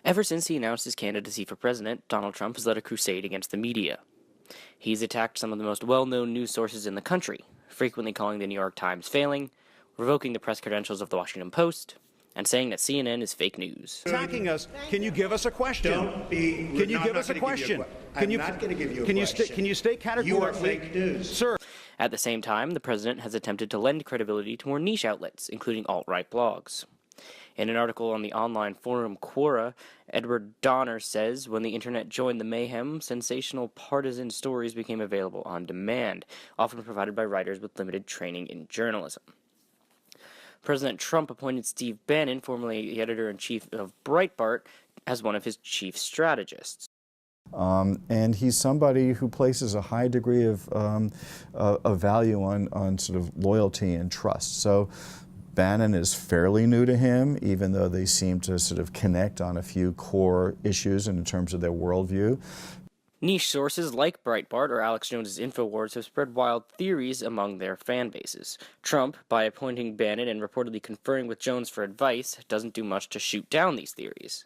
Ever since he announced his candidacy for president, Donald Trump has led a crusade against the media. He's attacked some of the most well-known news sources in the country, frequently calling the New York Times failing, revoking the press credentials of the Washington Post, and saying that CNN is fake news. Attacking us. Can you give us a question? Can you give us a question? I'm not going to give you a question. Can you state categorically? You are fake news. Sir. At the same time, the president has attempted to lend credibility to more niche outlets, including alt-right blogs. In an article on the online forum Quora, Edward Donner says, when the internet joined the mayhem, sensational partisan stories became available on demand, often provided by writers with limited training in journalism. President Trump appointed Steve Bannon, formerly the editor-in-chief of Breitbart, as one of his chief strategists. And he's somebody who places a high degree of value on sort of loyalty and trust. So Bannon is fairly new to him, even though they seem to sort of connect on a few core issues in terms of their worldview. Niche sources like Breitbart or Alex Jones's InfoWars have spread wild theories among their fan bases. Trump, by appointing Bannon and reportedly conferring with Jones for advice, doesn't do much to shoot down these theories.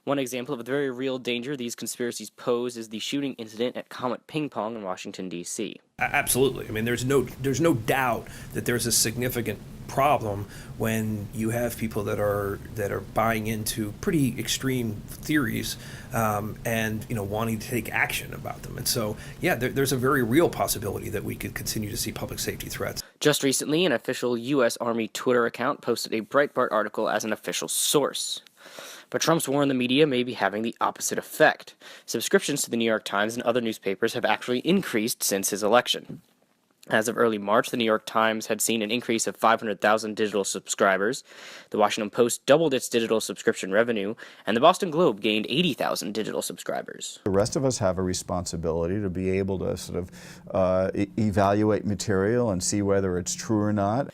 One example of the very real danger these conspiracies pose is the shooting incident at Comet Ping Pong in Washington, D.C. Absolutely. I mean, there's no doubt that there's a significant problem when you have people that are buying into pretty extreme theories and wanting to take action about them. And so, yeah, there's a very real possibility that we could continue to see public safety threats. Just recently, an official U.S. Army Twitter account posted a Breitbart article as an official source. But Trump's war on the media may be having the opposite effect. Subscriptions to the New York Times and other newspapers have actually increased since his election. As of early March, the New York Times had seen an increase of 500,000 digital subscribers, the Washington Post doubled its digital subscription revenue, and the Boston Globe gained 80,000 digital subscribers. The rest of us have a responsibility to be able to sort of evaluate material and see whether it's true or not.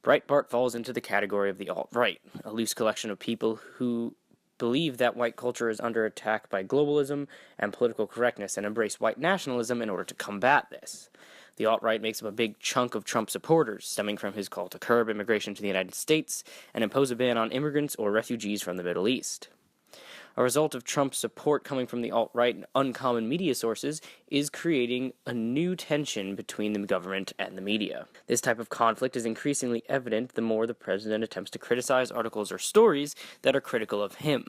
Breitbart falls into the category of the alt-right, a loose collection of people who believe that white culture is under attack by globalism and political correctness and embrace white nationalism in order to combat this. The alt-right makes up a big chunk of Trump supporters, stemming from his call to curb immigration to the United States and impose a ban on immigrants or refugees from the Middle East. A result of Trump's support coming from the alt-right and uncommon media sources is creating a new tension between the government and the media. This type of conflict is increasingly evident the more the president attempts to criticize articles or stories that are critical of him,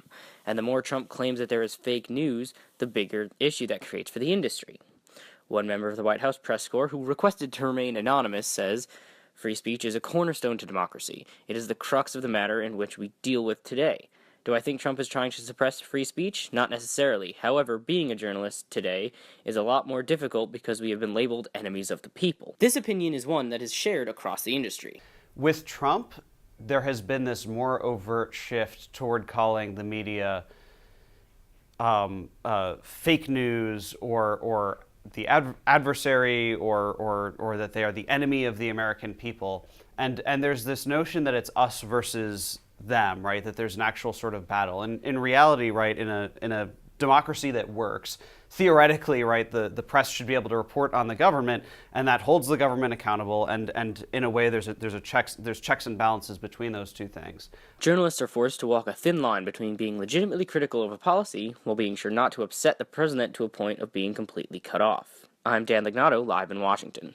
and the more Trump claims that there is fake news, the bigger issue that creates for the industry. One member of the White House press corps, who requested to remain anonymous, says, "Free speech is a cornerstone to democracy. It is the crux of the matter in which we deal with today. Do I think Trump is trying to suppress free speech? Not necessarily. However, being a journalist today is a lot more difficult because we have been labeled enemies of the people." This opinion is one that is shared across the industry. With Trump, there has been this more overt shift toward calling the media fake news or the adversary or that they are the enemy of the American people. And there's this notion that it's us versus them, right? That there's an actual sort of battle. And in reality, right, in a democracy that works, theoretically, right, the press should be able to report on the government, and that holds the government accountable. And in a way, there's checks and balances between those two things. Journalists are forced to walk a thin line between being legitimately critical of a policy while being sure not to upset the president to a point of being completely cut off. I'm Dan Lignato, live in Washington.